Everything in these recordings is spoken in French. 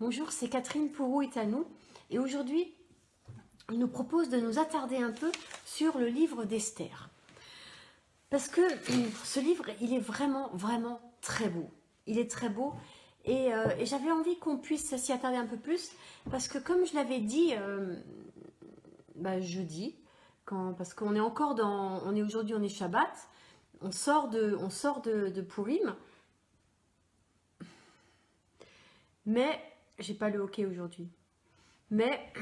Bonjour, c'est Catherine Pourou est à nous et aujourd'hui, il nous propose de nous attarder un peu sur le livre d'Esther. Parce que ce livre, il est vraiment très beau. Il est très beau et j'avais envie qu'on puisse s'y attarder un peu plus parce que comme je l'avais dit jeudi, parce qu'on est encore aujourd'hui on est Shabbat, on sort de Purim, mais j'ai pas le hockey aujourd'hui. Mais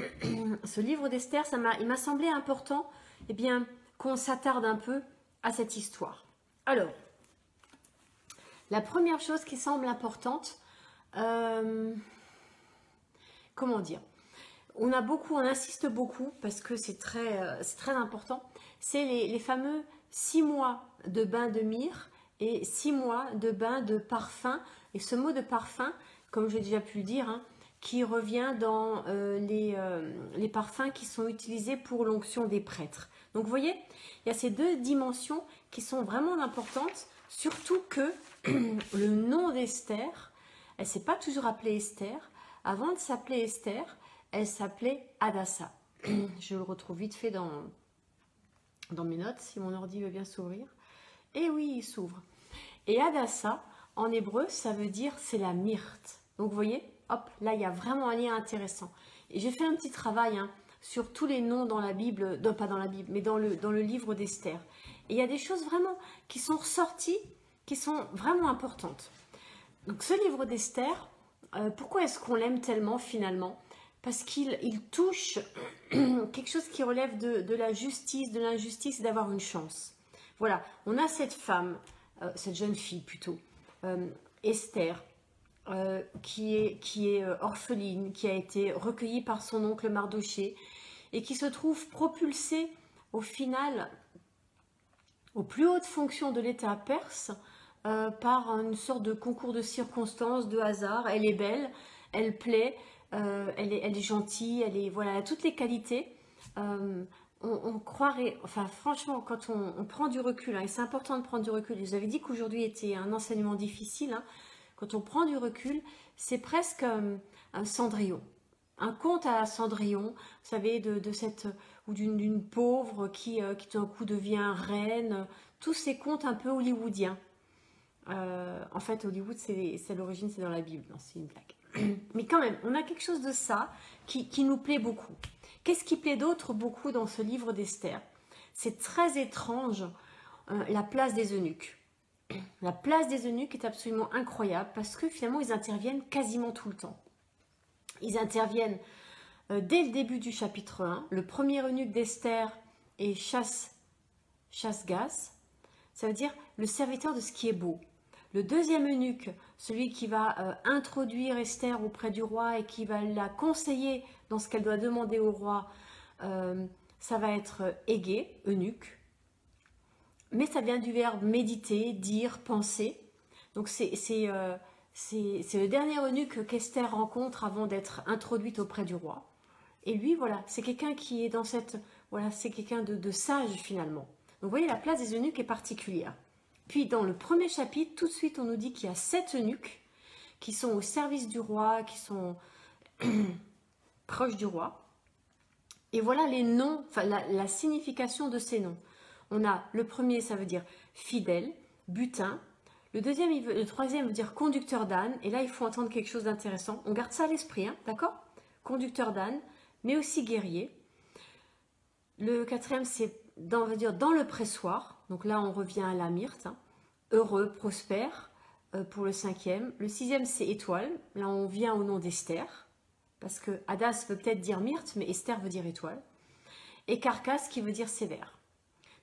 ce livre d'Esther, il m'a semblé important qu'on s'attarde un peu à cette histoire. Alors, la première chose qui semble importante, comment dire, on insiste beaucoup parce que c'est très important, c'est les fameux 6 mois de bain de myrrhe et 6 mois de bain de parfum. Et ce mot de parfum, comme j'ai déjà pu le dire, qui revient dans les parfums qui sont utilisés pour l'onction des prêtres. Donc vous voyez, il y a ces deux dimensions qui sont vraiment importantes, surtout que le nom d'Esther, elle ne s'est pas toujours appelée Esther. Avant de s'appeler Esther, elle s'appelait Hadassah. Je le retrouve vite fait dans mes notes, si mon ordi veut bien s'ouvrir. Et oui, il s'ouvre. Et Hadassah, en hébreu, ça veut dire c'est la myrte. Donc vous voyez, hop, là il y a vraiment un lien intéressant. Et j'ai fait un petit travail sur tous les noms dans la Bible, pas dans la Bible, mais dans le livre d'Esther. Et il y a des choses vraiment qui sont ressorties, qui sont vraiment importantes. Donc ce livre d'Esther, pourquoi est-ce qu'on l'aime tellement finalement? Parce qu'il touche quelque chose qui relève de la justice, de l'injustice et d'avoir une chance. Voilà, on a cette femme, cette jeune fille plutôt, Esther, qui est orpheline, qui a été recueillie par son oncle Mardoché et qui se trouve propulsée au final aux plus hautes fonctions de l'État perse par une sorte de concours de circonstances, de hasard. Elle est belle, elle plaît, elle est gentille, elle a toutes les qualités. On croirait, enfin franchement, quand on prend du recul, et c'est important de prendre du recul, je vous avais dit qu'aujourd'hui était un enseignement difficile, quand on prend du recul, c'est presque un Cendrillon. Un conte à Cendrillon, vous savez, d'une pauvre qui tout d'un coup devient reine, tous ces contes un peu hollywoodiens. En fait, Hollywood, c'est l'origine, c'est dans la Bible, non, c'est une blague. Mais quand même, on a quelque chose de ça qui nous plaît beaucoup. Qu'est-ce qui plaît d'autre beaucoup dans ce livre d'Esther? C'est très étrange, la place des eunuques. La place des eunuques est absolument incroyable parce que finalement, ils interviennent quasiment tout le temps. Ils interviennent dès le début du chapitre 1. Le premier eunuque d'Esther est Chasgas, ça veut dire le serviteur de ce qui est beau. Le deuxième eunuque, celui qui va introduire Esther auprès du roi et qui va la conseiller dans ce qu'elle doit demander au roi, ça va être Égé, eunuque. Mais ça vient du verbe méditer, dire, penser. Donc c'est le dernier eunuque qu'Esther rencontre avant d'être introduite auprès du roi. Et lui, voilà, c'est quelqu'un qui est dans cette... Voilà, c'est quelqu'un de sage finalement. Donc vous voyez, la place des eunuques est particulière. Puis dans le premier chapitre, tout de suite, on nous dit qu'il y a 7 eunuques qui sont au service du roi, qui sont proches du roi. Et voilà les noms, enfin la signification de ces noms. On a le premier, ça veut dire fidèle, butin. Le troisième veut dire conducteur d'âne. Et là, il faut entendre quelque chose d'intéressant. On garde ça à l'esprit, d'accord? Conducteur d'âne, mais aussi guerrier. Le quatrième, c'est dans le pressoir. Donc là, on revient à la myrte. Heureux, prospère, pour le cinquième. Le sixième, c'est étoile. Là, on vient au nom d'Esther. Parce que Hadas veut peut-être dire myrte, mais Esther veut dire étoile. Et carcasse, qui veut dire sévère.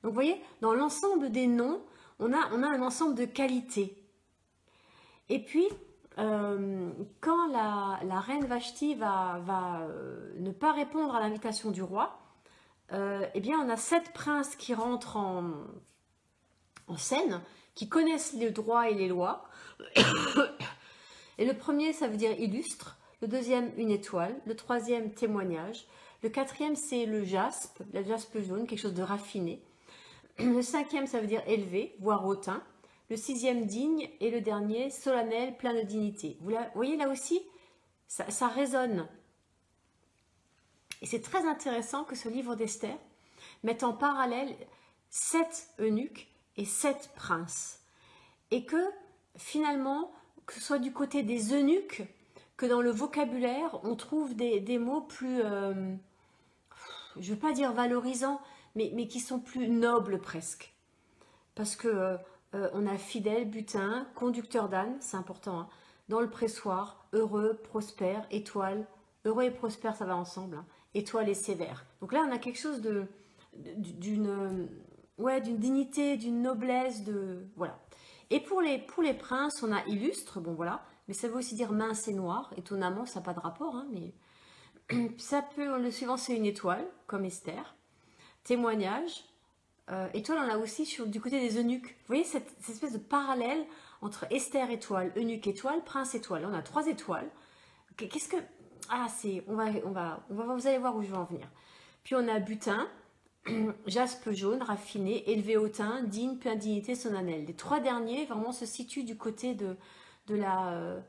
Donc vous voyez, dans l'ensemble des noms, on a un ensemble de qualités. Et puis, quand la reine Vashti va ne pas répondre à l'invitation du roi, eh bien on a 7 princes qui rentrent en scène, qui connaissent les droits et les lois. Et le premier, ça veut dire illustre. Le deuxième, une étoile. Le troisième, témoignage. Le quatrième, c'est le jaspe, la jaspe jaune, quelque chose de raffiné. Le cinquième, ça veut dire élevé, voire hautain. Le sixième, digne. Et le dernier, solennel, plein de dignité. Vous voyez là aussi, ça résonne. Et c'est très intéressant que ce livre d'Esther mette en parallèle 7 eunuques et 7 princes. Et que finalement, que ce soit du côté des eunuques, que dans le vocabulaire, on trouve des mots plus, je ne veux pas dire valorisants, mais qui sont plus nobles presque. Parce que on a fidèle, butin, conducteur d'âne, c'est important, hein, dans le pressoir, heureux, prospère, étoile. Heureux et prospère, ça va ensemble. Hein, étoile et sévère. Donc là, on a quelque chose d'une dignité, d'une noblesse, voilà. Et pour les princes, on a illustre, bon voilà, mais ça veut aussi dire mince et noir. Étonnamment, ça n'a pas de rapport, hein, mais ça peut, le suivant, c'est une étoile, comme Esther. Témoignage. Étoile, on a aussi du côté des eunuques. Vous voyez cette espèce de parallèle entre Esther étoile, eunuque étoile, prince étoile. Là, on a 3 étoiles. Qu'est-ce que... Ah, vous allez voir où je vais en venir. Puis on a butin, jaspe jaune, raffiné, élevé au teint, digne, plein dignité, solennel. Les 3 derniers vraiment se situent du côté de la...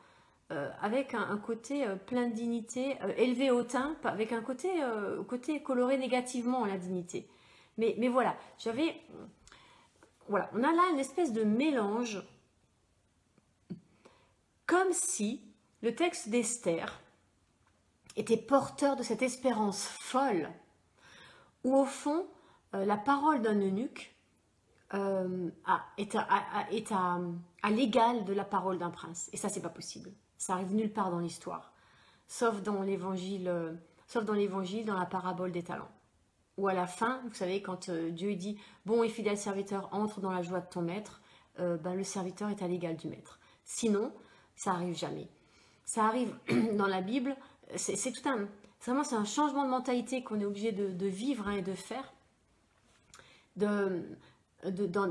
avec un côté plein de dignité, élevé au teint, avec un côté coloré négativement la dignité. Mais voilà, voilà, on a là une espèce de mélange, comme si le texte d'Esther était porteur de cette espérance folle, où au fond, la parole d'un eunuque est à l'égal de la parole d'un prince. Et ça, c'est pas possible. Ça arrive nulle part dans l'histoire, sauf dans l'évangile, dans la parabole des talents. Ou à la fin, vous savez, quand Dieu dit « Bon et fidèle serviteur, entre dans la joie de ton maître », le serviteur est à l'égal du maître. Sinon, ça n'arrive jamais. Ça arrive dans la Bible, c'est un changement de mentalité qu'on est obligé de vivre, hein, et de faire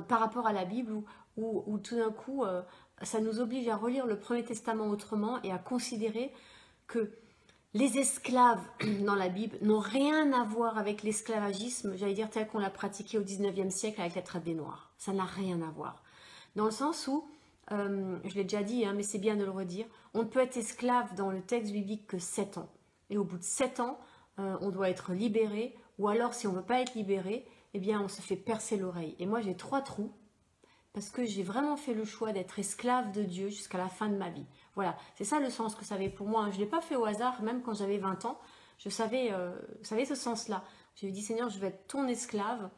par rapport à la Bible, où tout d'un coup, ça nous oblige à relire le Premier Testament autrement et à considérer que les esclaves dans la Bible n'ont rien à voir avec l'esclavagisme, j'allais dire tel qu'on l'a pratiqué au 19e siècle avec la traite des Noirs. Ça n'a rien à voir. Dans le sens où, je l'ai déjà dit, hein, mais c'est bien de le redire, on ne peut être esclave dans le texte biblique que 7 ans. Et au bout de 7 ans, on doit être libéré, ou alors si on ne veut pas être libéré, eh bien on se fait percer l'oreille. Et moi j'ai 3 trous, parce que j'ai vraiment fait le choix d'être esclave de Dieu jusqu'à la fin de ma vie. Voilà, c'est ça le sens que ça avait pour moi. Je ne l'ai pas fait au hasard, même quand j'avais 20 ans, je savais ce sens-là. Je me dit, Seigneur, je vais être ton esclave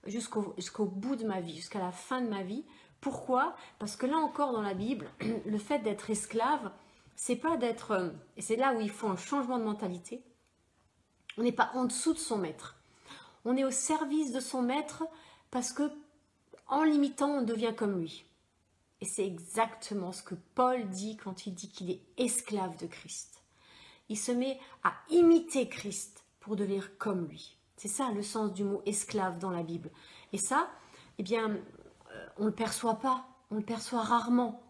jusqu'au bout de ma vie, jusqu'à la fin de ma vie. Pourquoi? Parce que là encore dans la Bible, le fait d'être esclave, c'est pas d'être... Et c'est là où il faut un changement de mentalité. On n'est pas en dessous de son maître. On est au service de son maître parce que en l'imitant, on devient comme lui. Et c'est exactement ce que Paul dit quand il dit qu'il est esclave de Christ. Il se met à imiter Christ pour devenir comme lui. C'est ça le sens du mot esclave dans la Bible. Et ça, eh bien, on ne le perçoit pas, on le perçoit rarement.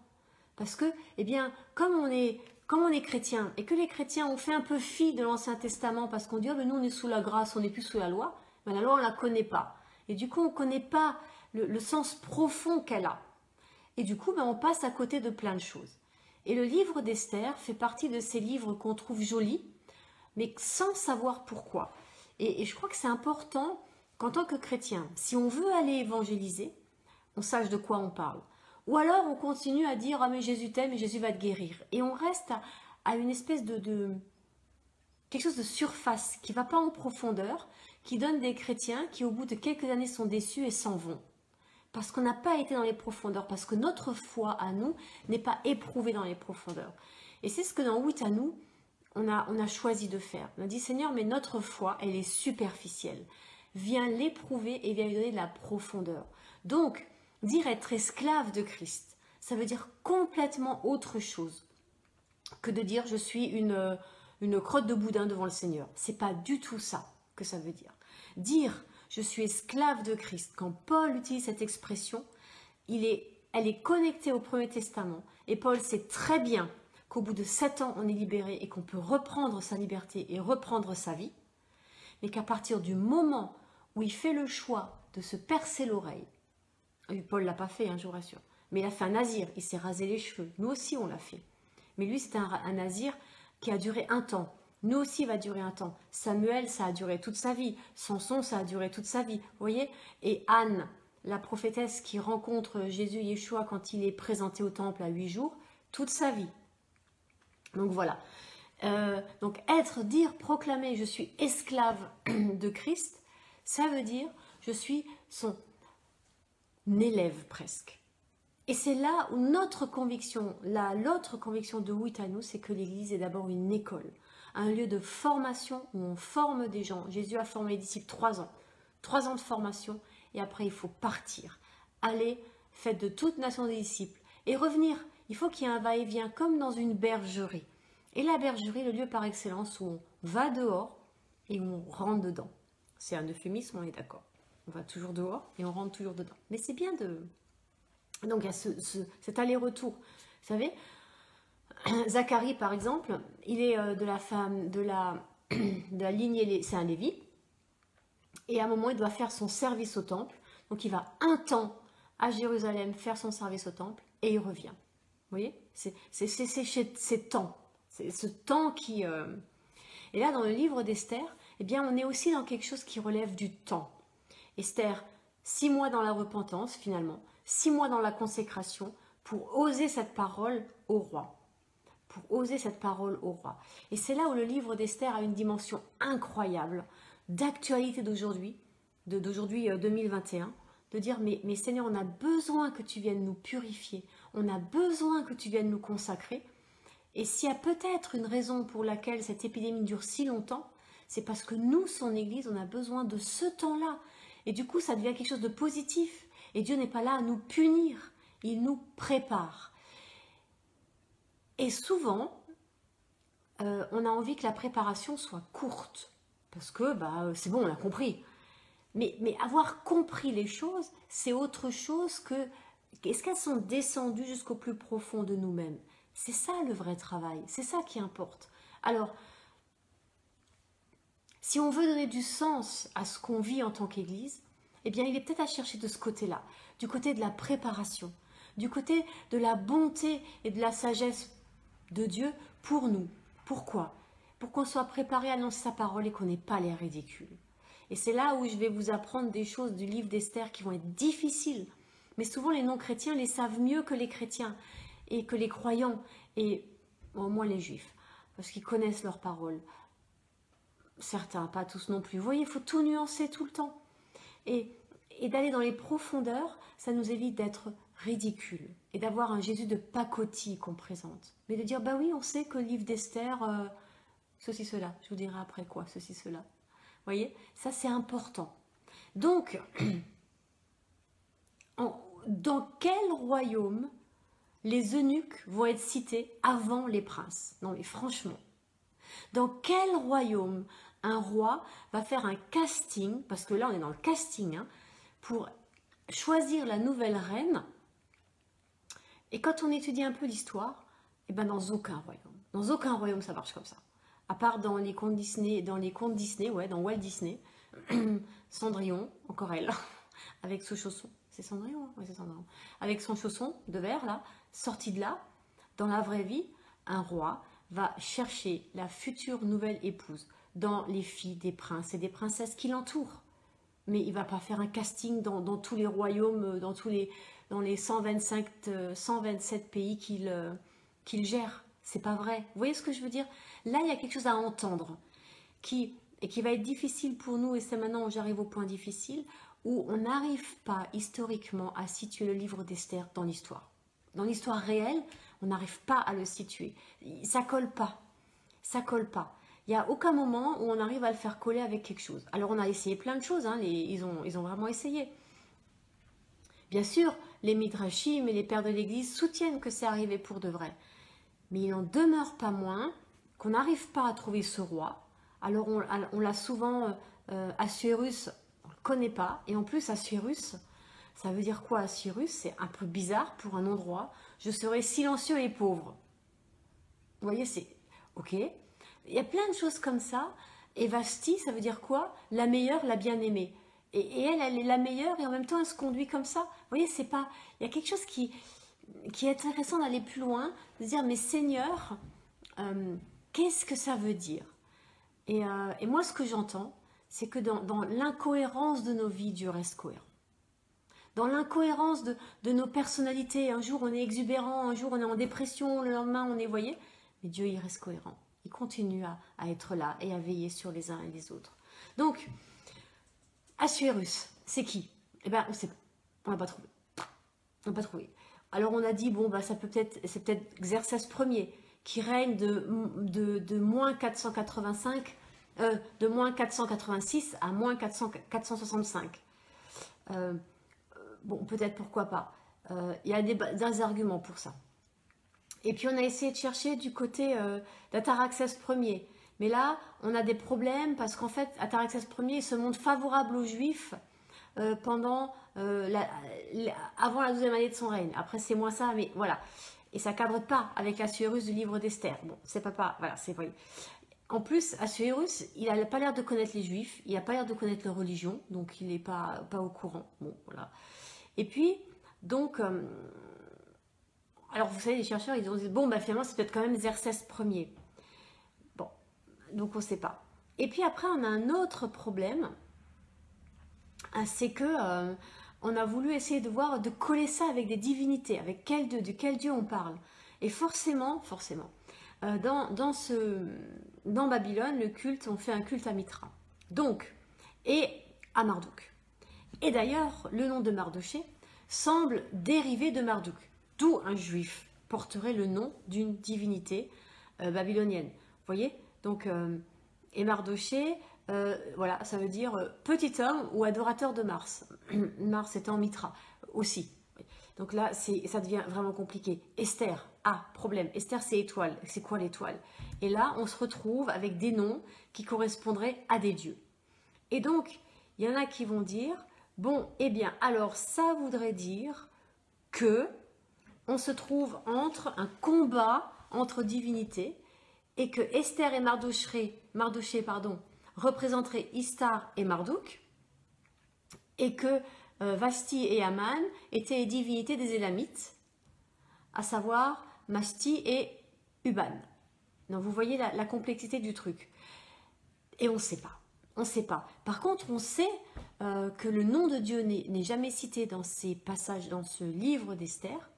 Parce que, eh bien, comme on est chrétien, et que les chrétiens ont fait un peu fi de l'Ancien Testament, parce qu'on dit, oh, mais nous on est sous la grâce, on n'est plus sous la loi, mais la loi on ne la connaît pas. Et du coup, on ne connaît pas le sens profond qu'elle a. Et du coup, on passe à côté de plein de choses. Et le livre d'Esther fait partie de ces livres qu'on trouve jolis, mais sans savoir pourquoi. Et je crois que c'est important qu'en tant que chrétien, si on veut aller évangéliser, on sache de quoi on parle. Ou alors on continue à dire « Ah mais Jésus t'aime et Jésus va te guérir ». Et on reste à une espèce de quelque chose de surface, qui ne va pas en profondeur, qui donne des chrétiens qui au bout de quelques années sont déçus et s'en vont. Parce qu'on n'a pas été dans les profondeurs, parce que notre foi à nous n'est pas éprouvée dans les profondeurs. Et c'est ce que dans 8 à nous, on a choisi de faire. On a dit, Seigneur, mais notre foi, elle est superficielle. Viens l'éprouver et viens lui donner de la profondeur. Donc, dire être esclave de Christ, ça veut dire complètement autre chose que de dire je suis une crotte de boudin devant le Seigneur. C'est pas du tout ça que ça veut dire. Dire je suis esclave de Christ, quand Paul utilise cette expression, elle est connectée au Premier Testament. Et Paul sait très bien qu'au bout de 7 ans, on est libéré et qu'on peut reprendre sa liberté et reprendre sa vie. Mais qu'à partir du moment où il fait le choix de se percer l'oreille, Paul ne l'a pas fait, hein, je vous rassure, mais il a fait un nazir, il s'est rasé les cheveux. Nous aussi, on l'a fait. Mais lui, c'était un nazir qui a duré un temps. Nous aussi, il va durer un temps. Samuel, ça a duré toute sa vie. Samson, ça a duré toute sa vie. Vous voyez? Et Anne, la prophétesse qui rencontre Jésus Yeshua quand il est présenté au temple à 8 jours, toute sa vie. Donc voilà. Donc être, dire, proclamer, je suis esclave de Christ, ça veut dire je suis son élève presque. Et c'est là où notre conviction, l'autre conviction de Huitano, c'est que l'Église est d'abord une école, un lieu de formation où on forme des gens. Jésus a formé les disciples 3 ans. 3 ans de formation et après il faut partir. Allez, faites de toute nation des disciples et revenir. Il faut qu'il y ait un va-et-vient comme dans une bergerie. Et la bergerie, le lieu par excellence où on va dehors et où on rentre dedans. C'est un euphémisme, on est d'accord. On va toujours dehors et on rentre toujours dedans. Mais c'est bien de... Donc il y a cet aller-retour. Vous savez, Zacharie par exemple, il est de la femme, de la lignée, c'est un Lévi. Et à un moment, il doit faire son service au temple. Donc il va un temps à Jérusalem faire son service au temple et il revient. Vous voyez, c'est temps. C'est ce temps qui... Et là, dans le livre d'Esther, eh bien, on est aussi dans quelque chose qui relève du temps. Esther, 6 mois dans la repentance, finalement, 6 mois dans la consécration, pour oser cette parole au roi. Pour oser cette parole au roi. Et c'est là où le livre d'Esther a une dimension incroyable d'actualité d'aujourd'hui, d'aujourd'hui 2021, de dire, mais Seigneur, on a besoin que tu viennes nous purifier, on a besoin que tu viennes nous consacrer. Et s'il y a peut-être une raison pour laquelle cette épidémie dure si longtemps, c'est parce que nous, son Église, on a besoin de ce temps-là. Et du coup, ça devient quelque chose de positif. Et Dieu n'est pas là à nous punir, il nous prépare. Et souvent, on a envie que la préparation soit courte, parce que c'est bon, on a compris. Mais avoir compris les choses, c'est autre chose que... Est-ce qu'elles sont descendues jusqu'au plus profond de nous-mêmes? C'est ça le vrai travail, c'est ça qui importe. Alors, si on veut donner du sens à ce qu'on vit en tant qu'Église, eh bien il est peut-être à chercher de ce côté-là, du côté de la préparation, du côté de la bonté et de la sagesse de Dieu pour nous. Pourquoi? Pour qu'on soit préparé à annoncer sa parole et qu'on n'ait pas l'air ridicule. Et c'est là où je vais vous apprendre des choses du livre d'Esther qui vont être difficiles. Mais souvent les non-chrétiens les savent mieux que les chrétiens et que les croyants, et au moins les juifs, parce qu'ils connaissent leurs paroles. Certains, pas tous non plus. Vous voyez, il faut tout nuancer tout le temps. Et d'aller dans les profondeurs, ça nous évite d'être ridicule et d'avoir un Jésus de pacotille qu'on présente. Mais de dire, bah oui, on sait que le livre d'Esther, ceci, cela. Je vous dirai après quoi, ceci, cela. Vous voyez, ça c'est important. Donc, dans quel royaume les eunuques vont être cités avant les princes? Non mais franchement, dans quel royaume un roi va faire un casting, parce que là on est dans le casting, pour choisir la nouvelle reine? Et quand on étudie un peu l'histoire, eh ben dans aucun royaume ça marche comme ça. À part dans les contes Disney, dans Walt Disney, Cendrillon, encore elle, avec ce chausson. C'est Cendrillon, oui c'est Cendrillon. Avec son chausson de verre là, sorti de là, dans la vraie vie, un roi va chercher la future nouvelle épouse dans les filles des princes et des princesses qui l'entourent. Mais il ne va pas faire un casting dans tous les royaumes, dans les 127 pays qu'il gère. C'est pas vrai. Vous voyez ce que je veux dire? Là, il y a quelque chose à entendre qui va être difficile pour nous, et c'est maintenant où j'arrive au point difficile, où on n'arrive pas historiquement à situer le livre d'Esther dans l'histoire. Dans l'histoire réelle, on n'arrive pas à le situer. Ça colle pas. Ça colle pas. Il n'y a aucun moment où on arrive à le faire coller avec quelque chose. Alors on a essayé plein de choses, ils ont vraiment essayé. Bien sûr, les Midrashim et les pères de l'Église soutiennent que c'est arrivé pour de vrai. Mais il n'en demeure pas moins qu'on n'arrive pas à trouver ce roi. Alors on l'a souvent, Assuérus, on ne le connaît pas. Et en plus, Assuérus, ça veut dire quoi Assuérus? C'est un peu bizarre pour un endroit. Je serai silencieux et pauvre. Vous voyez, c'est ok. Il y a plein de choses comme ça. Et Vashti, ça veut dire quoi? La meilleure, la bien-aimée. Et elle est la meilleure et en même temps, elle se conduit comme ça. Vous voyez, c'est pas... Il y a quelque chose qui est intéressant d'aller plus loin, de se dire, mais Seigneur, Qu'est-ce que ça veut dire? Et moi, ce que j'entends, c'est que dans l'incohérence de nos vies, Dieu reste cohérent. Dans l'incohérence de nos personnalités, un jour on est exubérant, un jour on est en dépression, le lendemain on est, voyez, mais Dieu il reste cohérent. Il continue à être là et à veiller sur les uns et les autres. Donc, Assuérus, c'est qui? Eh bien, on ne sait pas. On n'a pas trouvé. On n'a pas trouvé. Alors on a dit, bon, bah, c'est peut-être Xerxès Ier qui règne de moins 485, de moins 486 à moins 465. Bon, peut-être, pourquoi pas. Il y a des arguments pour ça. Et puis on a essayé de chercher du côté d'Ataraxès Ier. Mais là, on a des problèmes parce qu'en fait, Ataraxès Ier se montre favorable aux Juifs pendant avant la 12e année de son règne. Après, c'est moins ça, mais voilà. Et ça ne cadre pas avec Assuérus du livre d'Esther. Bon, c'est pas, voilà, c'est vrai. En plus, Assuérus, il n'a pas l'air de connaître les Juifs, il n'a pas l'air de connaître leur religion, donc il n'est pas au courant. Bon, voilà. Et puis, donc, alors vous savez, les chercheurs, ils ont dit, bon, bah, finalement, c'est peut-être quand même Xerxès Ier. Bon, donc on ne sait pas. Et puis après, on a un autre problème, c'est que on a voulu essayer de coller ça avec des divinités, avec de quel Dieu on parle. Et forcément, dans Babylone, le culte, on fait un culte à Mithra. Donc, et à Marduk. Et d'ailleurs, le nom de Mardoché semble dériver de Marduk, d'où un juif porterait le nom d'une divinité babylonienne. Vous voyez? Donc, et Mardoché, voilà, ça veut dire petit homme ou adorateur de Mars. Mars étant Mithra aussi. Donc là, ça devient vraiment compliqué. Esther, problème. Esther, c'est étoile. C'est quoi l'étoile? Et là, on se retrouve avec des noms qui correspondraient à des dieux. Et donc, il y en a qui vont dire, bon, eh bien, alors ça voudrait dire que on se trouve entre un combat entre divinités et que Esther et Mardoché, représenteraient Istar et Marduk, et que Vashti et Aman étaient les divinités des Élamites, à savoir Mashti et Uban. Donc vous voyez la complexité du truc. Et on ne sait pas. On ne sait pas. Par contre, on sait que le nom de Dieu n'est jamais cité dans ces passages, dans ce livre d'Esther.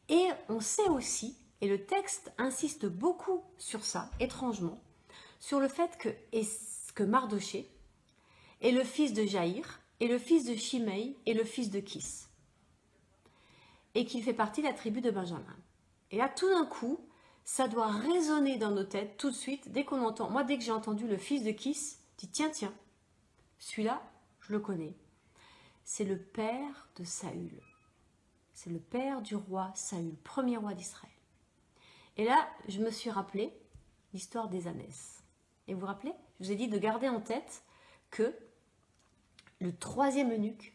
Et on sait aussi, et le texte insiste beaucoup sur ça, étrangement, sur le fait que Mardoché est le fils de Jaïr, est le fils de Shimei, et le fils de Kis. Et qu'il fait partie de la tribu de Benjamin. Et là, tout d'un coup, ça doit résonner dans nos têtes tout de suite, dès qu'on entend. Moi, dès que j'ai entendu le fils de Kis, je dis tiens, celui-là, je le connais. C'est le père de Saül. C'est le père du roi Saül, premier roi d'Israël. Et là, je me suis rappelé l'histoire des ânesse. Et vous vous rappelez? Je vous ai dit de garder en tête que le troisième eunuque,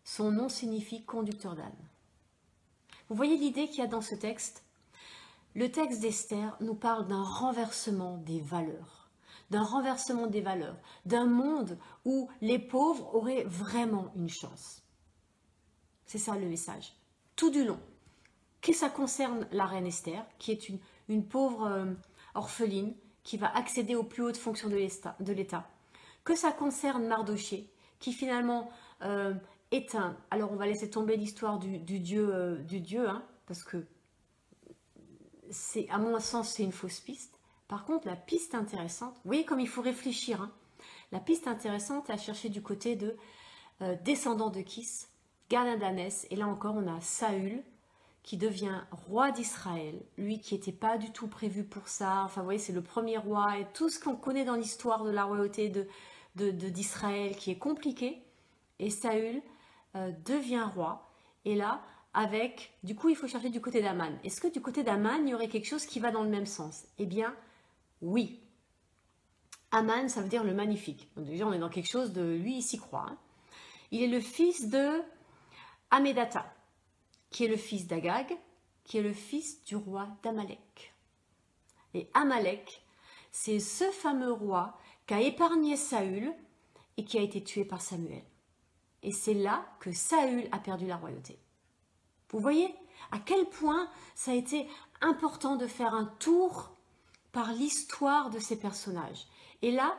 son nom signifie conducteur d'âne. Vous voyez l'idée qu'il y a dans ce texte? Le texte d'Esther nous parle d'un renversement des valeurs. D'un renversement des valeurs. D'un monde où les pauvres auraient vraiment une chance. C'est ça le message. Tout du long. Que ça concerne la reine Esther, qui est une pauvre orpheline, qui va accéder aux plus hautes fonctions de l'État. Que ça concerne Mardoché, qui finalement est un... Alors on va laisser tomber l'histoire du dieu, hein, parce que à mon sens c'est une fausse piste. Par contre, la piste intéressante, vous voyez comme il faut réfléchir, hein, la piste intéressante est à chercher du côté de descendant de Kis, gardien d'ânesse, et là encore on a Saül, qui devient roi d'Israël, lui qui n'était pas du tout prévu pour ça, enfin vous voyez c'est le premier roi, et tout ce qu'on connaît dans l'histoire de la royauté d'Israël qui est compliqué, et Saül devient roi, et là, du coup il faut chercher du côté d'Aman. Est-ce que du côté d'Aman, il y aurait quelque chose qui va dans le même sens? Eh bien, oui. Aman, ça veut dire le magnifique. Donc déjà, on est dans quelque chose de... Lui, il s'y croit. Hein. Il est le fils de Hammédatha, qui est le fils d'Agag, qui est le fils du roi d'Amalek. Et Amalek, c'est ce fameux roi qui a épargné Saül et qui a été tué par Samuel. Et c'est là que Saül a perdu la royauté. Vous voyez à quel point ça a été important de faire un tour par l'histoire de ces personnages. Et là,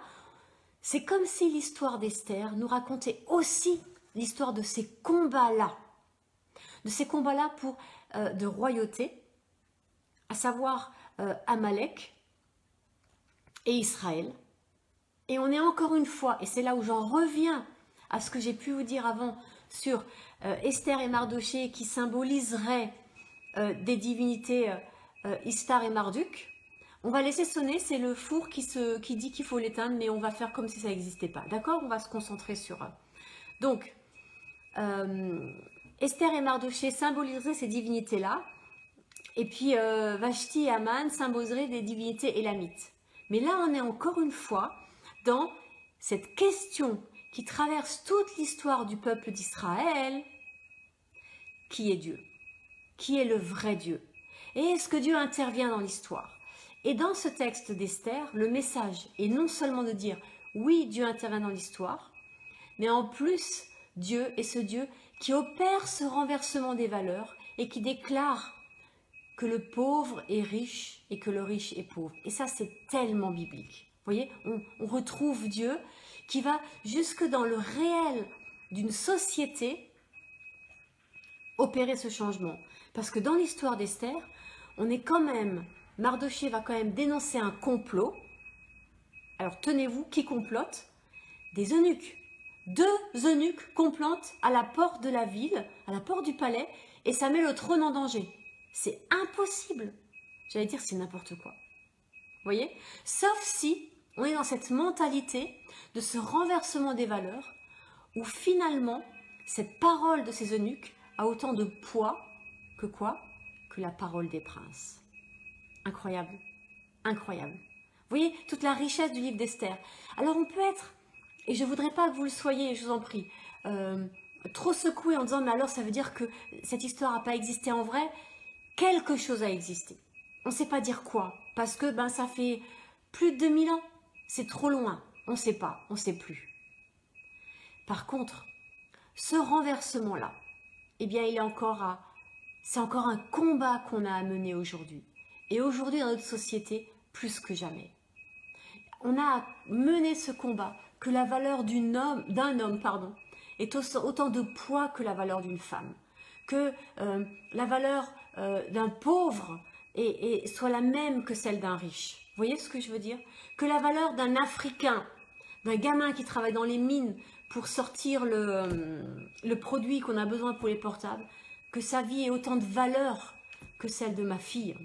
c'est comme si l'histoire d'Esther nous racontait aussi l'histoire de ces combats-là. De ces combats-là de royauté, à savoir Amalek et Israël. Et on est encore une fois, et c'est là où j'en reviens à ce que j'ai pu vous dire avant sur Esther et Mardochée qui symboliseraient des divinités Istar et Marduk. On va laisser sonner, c'est le four qui dit qu'il faut l'éteindre, mais on va faire comme si ça n'existait pas. D'accord? On va se concentrer sur... Donc, Esther et Mardochée symboliseraient ces divinités-là, et puis Vashti et Aman symboliseraient des divinités élamites. Mais là, on est encore une fois dans cette question qui traverse toute l'histoire du peuple d'Israël. Qui est Dieu? Qui est le vrai Dieu? Et est-ce que Dieu intervient dans l'histoire? Et dans ce texte d'Esther, le message est non seulement de dire oui, Dieu intervient dans l'histoire, mais en plus, Dieu est ce Dieu qui opère ce renversement des valeurs et qui déclare que le pauvre est riche et que le riche est pauvre. Et ça, c'est tellement biblique. Vous voyez, on retrouve Dieu qui va jusque dans le réel d'une société opérer ce changement. Parce que dans l'histoire d'Esther, on est quand même, Mardochée va quand même dénoncer un complot. Alors tenez-vous, qui complote? Des eunuques. 2 eunuques complotent à la porte de la ville, à la porte du palais, et ça met le trône en danger. C'est impossible. J'allais dire, c'est n'importe quoi. Vous voyez? Sauf si on est dans cette mentalité de ce renversement des valeurs, où finalement, cette parole de ces eunuques a autant de poids que quoi? Que la parole des princes. Incroyable. Incroyable. Vous voyez, toute la richesse du livre d'Esther. Alors on peut être, et je ne voudrais pas que vous le soyez, je vous en prie, trop secoué en disant, mais alors ça veut dire que cette histoire n'a pas existé en vrai? Quelque chose a existé. On ne sait pas dire quoi, parce que ça fait plus de 2000 ans. C'est trop loin. On ne sait pas, on ne sait plus. Par contre, ce renversement-là, eh bien, c'est encore un combat qu'on a à mener aujourd'hui. Et aujourd'hui, dans notre société, plus que jamais. On a à mener ce combat que la valeur d'un homme, est autant de poids que la valeur d'une femme. Que la valeur d'un pauvre soit la même que celle d'un riche. Vous voyez ce que je veux dire? Que la valeur d'un Africain, d'un gamin qui travaille dans les mines pour sortir le produit qu'on a besoin pour les portables, que sa vie ait autant de valeur que celle de ma fille,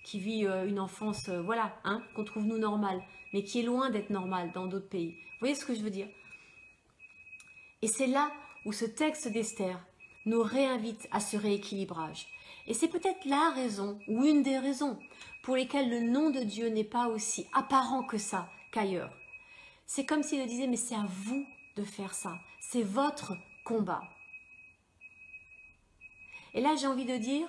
qui vit une enfance, qu'on trouve nous normale, mais qui est loin d'être normale dans d'autres pays. Vous voyez ce que je veux dire? Et c'est là où ce texte d'Esther nous réinvite à ce rééquilibrage. Et c'est peut-être la raison, ou une des raisons, pour lesquelles le nom de Dieu n'est pas aussi apparent que ça, qu'ailleurs. C'est comme s'il disait, mais c'est à vous de faire ça. C'est votre combat. Et là, j'ai envie de dire,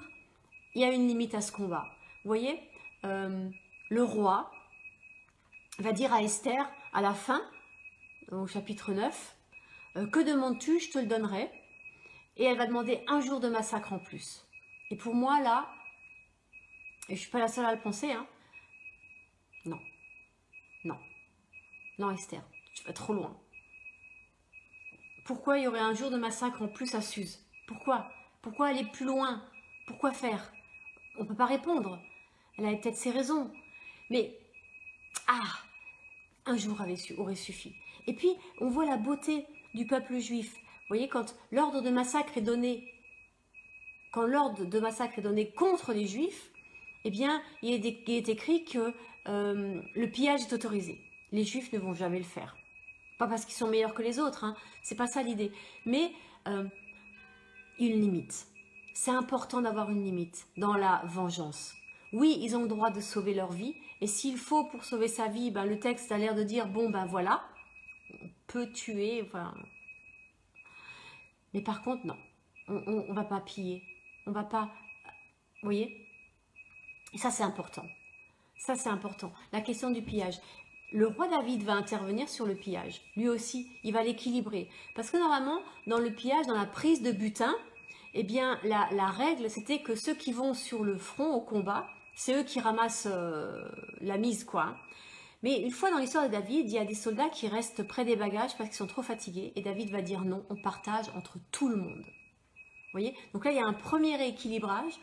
il y a une limite à ce combat. Vous voyez, le roi va dire à Esther, à la fin, au chapitre 9, que demandes-tu, je te le donnerai. Et elle va demander 1 jour de massacre en plus. Et pour moi, là, et je ne suis pas la seule à le penser, non, non, non Esther, tu vas trop loin. Pourquoi il y aurait 1 jour de massacre en plus à Suse? Pourquoi? Pourquoi aller plus loin? Pourquoi faire? On ne peut pas répondre. Elle avait peut-être ses raisons. Mais, 1 jour aurait suffi. Et puis, on voit la beauté du peuple juif. Vous voyez, quand l'ordre de massacre est donné, contre les Juifs, eh bien, il est écrit que le pillage est autorisé. Les Juifs ne vont jamais le faire. Pas parce qu'ils sont meilleurs que les autres, c'est pas ça l'idée. Mais une limite. C'est important d'avoir une limite dans la vengeance. Oui, ils ont le droit de sauver leur vie, et s'il faut pour sauver sa vie, le texte a l'air de dire, voilà, on peut tuer, voilà. Mais par contre, non, on ne va pas piller, on va pas, vous voyez? Et ça, c'est important. Ça, c'est important. La question du pillage. Le roi David va intervenir sur le pillage. Lui aussi, il va l'équilibrer. Parce que normalement, dans le pillage, dans la prise de butin, eh bien, la règle, c'était que ceux qui vont sur le front au combat, C'est eux qui ramassent la mise, quoi. Hein. Mais une fois dans l'histoire de David, il y a des soldats qui restent près des bagages parce qu'ils sont trop fatigués. Et David va dire non, on partage entre tout le monde. Vous voyez? Donc là, il y a un premier rééquilibrage.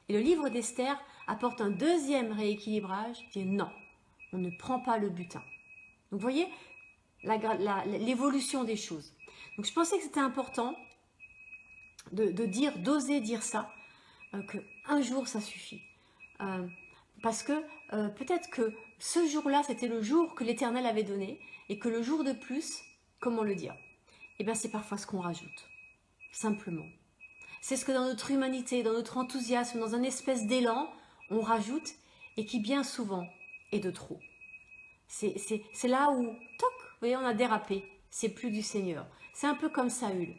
Et le livre d'Esther apporte un deuxième rééquilibrage qui est non, on ne prend pas le butin. Donc vous voyez l'évolution des choses. Donc je pensais que c'était important d'oser dire ça, qu'un jour ça suffit. Parce que peut-être que ce jour-là, c'était le jour que l'Éternel avait donné, et que le jour de plus, comment le dire? Eh bien, c'est parfois ce qu'on rajoute, simplement. C'est ce que dans notre humanité, dans notre enthousiasme, dans un espèce d'élan, on rajoute, et qui bien souvent est de trop. C'est là où, toc, vous voyez, on a dérapé, c'est plus du Seigneur. C'est un peu comme Saül.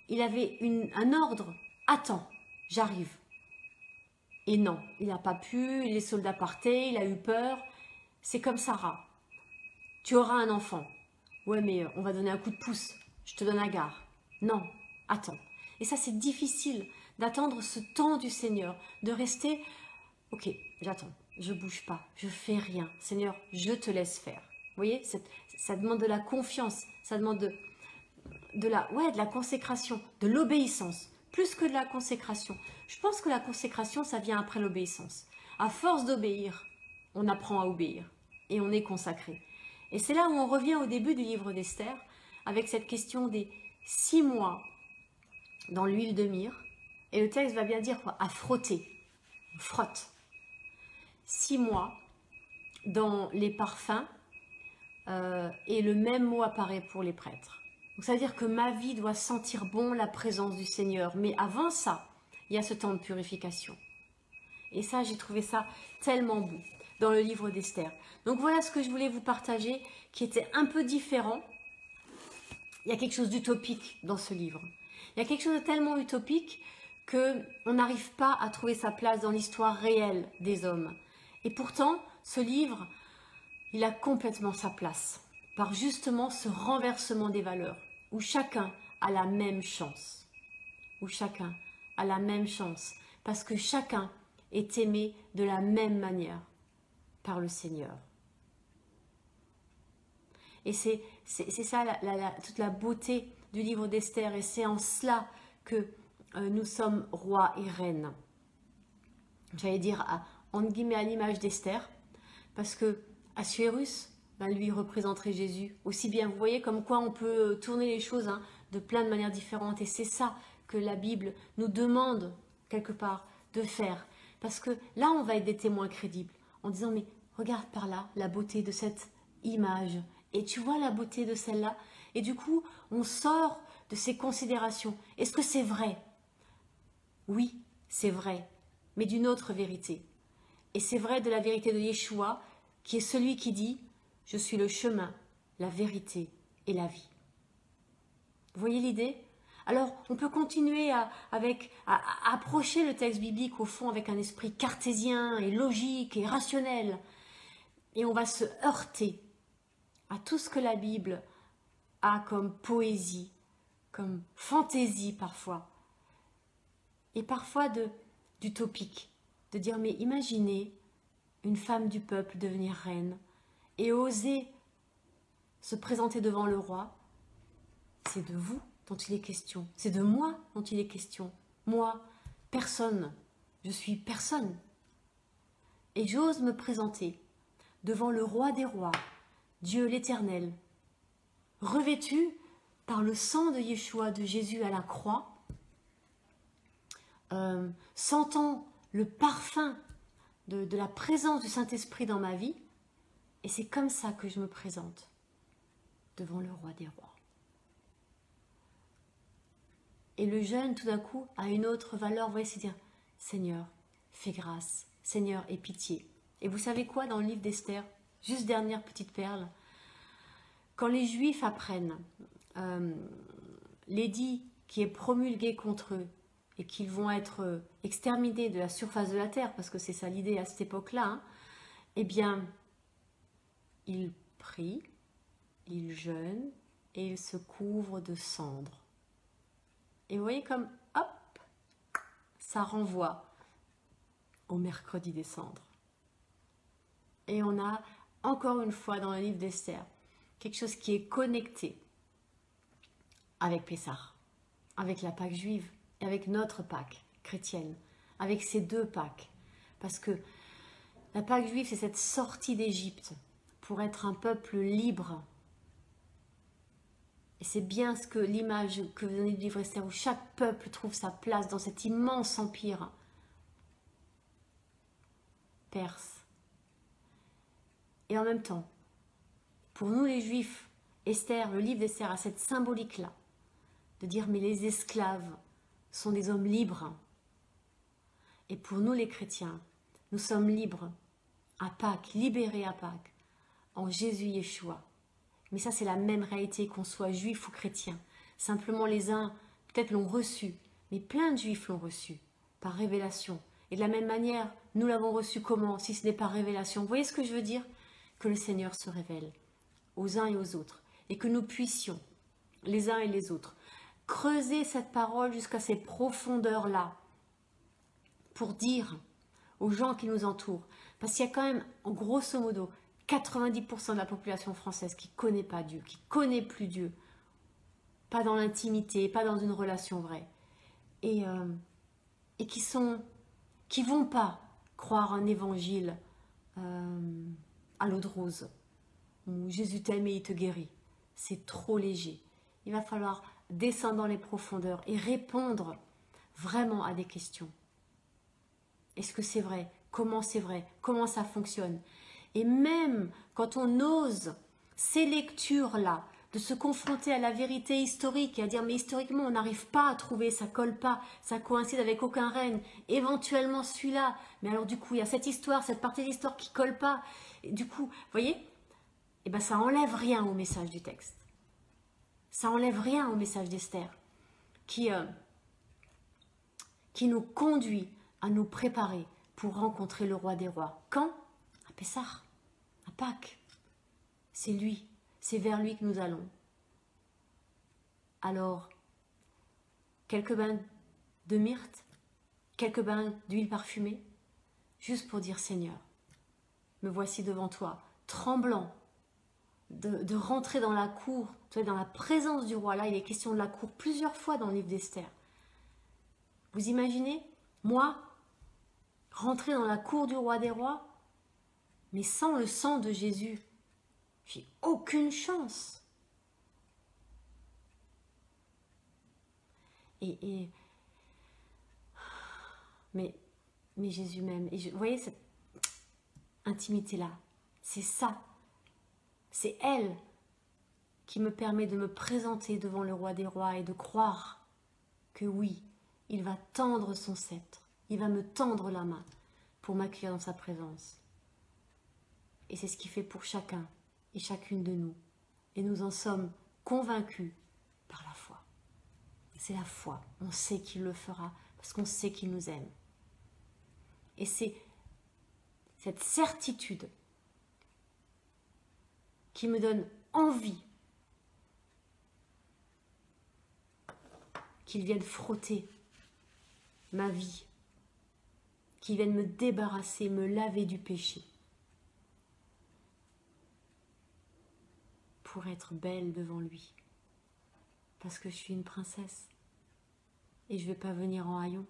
Il avait un ordre, attends, j'arrive. Et non, il n'a pas pu, les soldats partaient, il a eu peur. C'est comme Sarah. Tu auras un enfant. Ouais, mais on va donner un coup de pouce. Je te donne Agar. Non, attends. Et ça, c'est difficile d'attendre ce temps du Seigneur, de rester, ok, j'attends, je bouge pas, je fais rien. Seigneur, je te laisse faire. Vous voyez, ça demande de la confiance, ça demande de la consécration, de l'obéissance, plus que de la consécration. Je pense que la consécration, ça vient après l'obéissance. À force d'obéir, on apprend à obéir et on est consacré. Et c'est là où on revient au début du livre d'Esther, avec cette question des 6 mois dans l'huile de myrrhe. Et le texte va bien dire quoi? À frotter. On frotte. 6 mois dans les parfums. Et le même mot apparaît pour les prêtres. Donc ça veut dire que ma vie doit sentir bon la présence du Seigneur. Mais avant ça, il y a ce temps de purification. Et ça, j'ai trouvé ça tellement beau dans le livre d'Esther. Donc voilà ce que je voulais vous partager, qui était un peu différent. Il y a quelque chose d'utopique dans ce livre. Il y a quelque chose de tellement utopique qu'on n'arrive pas à trouver sa place dans l'histoire réelle des hommes. Et pourtant, ce livre, il a complètement sa place, par justement ce renversement des valeurs, où chacun a la même chance. Où chacun a la même chance, parce que chacun est aimé de la même manière par le Seigneur. Et c'est ça toute la beauté du livre d'Esther, et c'est en cela que nous sommes rois et reines. J'allais dire, entre guillemets, à l'image d'Esther, parce que Assuérus, lui représenterait Jésus. Aussi bien, vous voyez comme quoi on peut tourner les choses de plein de manières différentes. Et c'est ça que la Bible nous demande, quelque part, de faire. Parce que là, on va être des témoins crédibles, en disant, mais regarde par là la beauté de cette image. Et tu vois la beauté de celle-là. Et du coup, on sort de ces considérations. Est-ce que c'est vrai? Oui, c'est vrai, mais d'une autre vérité. Et c'est vrai de la vérité de Yeshua, qui est celui qui dit « Je suis le chemin, la vérité et la vie ». Vous voyez l'idée? Alors, on peut continuer à approcher le texte biblique, au fond, avec un esprit cartésien et logique et rationnel. Et on va se heurter à tout ce que la Bible a comme poésie, comme fantaisie parfois, et parfois d'utopique, de dire mais imaginez une femme du peuple devenir reine et oser se présenter devant le roi. C'est de vous dont il est question, c'est de moi dont il est question. Moi, personne, je suis personne. Et j'ose me présenter devant le roi des rois, Dieu l'Éternel, revêtu par le sang de Yeshua, de Jésus à la croix, sentant le parfum de la présence du Saint-Esprit dans ma vie, et c'est comme ça que je me présente devant le roi des rois. Et le jeûne, tout d'un coup, a une autre valeur, vous voyez, c'est dire, Seigneur, fais grâce, Seigneur, aie pitié. Et vous savez quoi dans le livre d'Esther? Juste dernière petite perle. Quand les Juifs apprennent l'édit qui est promulgué contre eux et qu'ils vont être exterminés de la surface de la terre, parce que c'est ça l'idée à cette époque-là, eh bien, ils prient, ils jeûnent et ils se couvrent de cendres. Et vous voyez comme, hop, ça renvoie au mercredi des cendres. Et on a, encore une fois, dans le livre d'Esther, quelque chose qui est connecté avec Pessah, avec la Pâque juive et avec notre Pâque chrétienne, avec ces deux Pâques. Parce que la Pâque juive, c'est cette sortie d'Égypte pour être un peuple libre. Et c'est bien ce que l'image que vous venez de vivre, Esther, où chaque peuple trouve sa place dans cet immense empire perse. Et en même temps, pour nous les Juifs, Esther, le livre d'Esther a cette symbolique-là, de dire mais les esclaves sont des hommes libres. Et pour nous les chrétiens, nous sommes libres à Pâques, libérés à Pâques, en Jésus Yeshua. Mais ça c'est la même réalité qu'on soit juif ou chrétien. Simplement les uns peut-être l'ont reçu, mais plein de juifs l'ont reçu par révélation. Et de la même manière, nous l'avons reçu comment, si ce n'est par révélation? Vous voyez ce que je veux dire? Que le Seigneur se révèle aux uns et aux autres. Et que nous puissions, les uns et les autres, creuser cette parole jusqu'à ces profondeurs-là pour dire aux gens qui nous entourent. Parce qu'il y a quand même, en grosso modo, 90% de la population française qui ne connaît pas Dieu, qui ne connaît plus Dieu. Pas dans l'intimité, pas dans une relation vraie. Et qui vont pas croire un évangile à l'eau de rose, où Jésus t'aime et il te guérit. C'est trop léger. Il va falloir descendre dans les profondeurs et répondre vraiment à des questions. Est-ce que c'est vrai? Comment c'est vrai? Comment ça fonctionne? Et même quand on ose ces lectures-là, de se confronter à la vérité historique et à dire mais historiquement on n'arrive pas à trouver, ça colle pas, ça coïncide avec aucun règne, éventuellement celui-là, mais alors du coup il y a cette histoire, cette partie de l'histoire qui colle pas, et du coup, vous voyez, et ben ça enlève rien au message du texte, ça enlève rien au message d'Esther, qui nous conduit à nous préparer pour rencontrer le roi des rois. Quand? À Pessah, à Pâques, c'est lui. C'est vers lui que nous allons. Alors, quelques bains de myrte, quelques bains d'huile parfumée, juste pour dire Seigneur, me voici devant toi, tremblant, de rentrer dans la cour, dans la présence du roi. Là, il est question de la cour plusieurs fois dans le livre d'Esther. Vous imaginez, moi, rentrer dans la cour du roi des rois, mais sans le sang de Jésus, j'ai aucune chance. Mais Jésus m'aime. Et vous voyez cette intimité-là, c'est ça. C'est elle qui me permet de me présenter devant le roi des rois et de croire que oui, il va tendre son sceptre, il va me tendre la main pour m'accueillir dans sa présence. Et c'est ce qu'il fait pour chacun et chacune de nous. Et nous en sommes convaincus par la foi. C'est la foi. On sait qu'il le fera parce qu'on sait qu'il nous aime. Et c'est cette certitude qui me donne envie qu'il vienne frotter ma vie, qu'il vienne me débarrasser, me laver du péché, pour être belle devant lui, parce que je suis une princesse et je ne vais pas venir en haillons.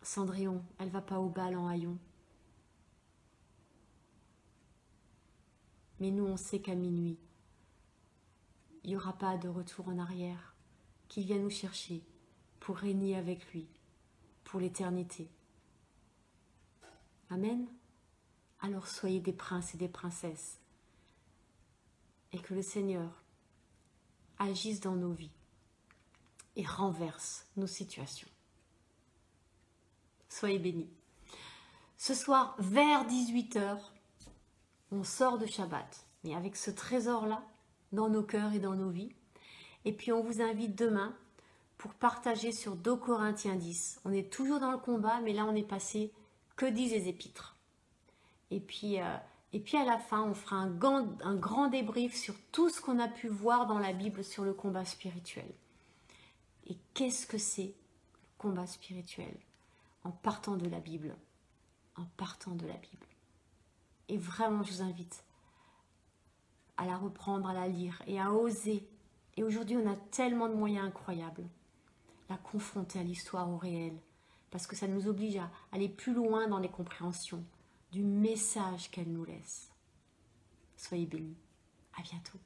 Cendrillon, elle va pas au bal en haillons. Mais nous, on sait qu'à minuit, il n'y aura pas de retour en arrière, qu'il vient nous chercher pour régner avec lui pour l'éternité. Amen. Alors soyez des princes et des princesses et que le Seigneur agisse dans nos vies et renverse nos situations. Soyez bénis. Ce soir, vers 18h, on sort de Shabbat, mais avec ce trésor-là, dans nos cœurs et dans nos vies. Et puis on vous invite demain pour partager sur 2 Corinthiens 10. On est toujours dans le combat, mais là on est passé que disent les épîtres. Et puis à la fin, on fera un grand débrief sur tout ce qu'on a pu voir dans la Bible sur le combat spirituel. Et qu'est-ce que c'est le combat spirituel? En partant de la Bible. En partant de la Bible. Et vraiment, je vous invite à la reprendre, à la lire et à oser. Et aujourd'hui, on a tellement de moyens incroyables. La confronter à l'histoire, au réel. Parce que ça nous oblige à aller plus loin dans les compréhensions du message qu'elle nous laisse. Soyez bénis. À bientôt.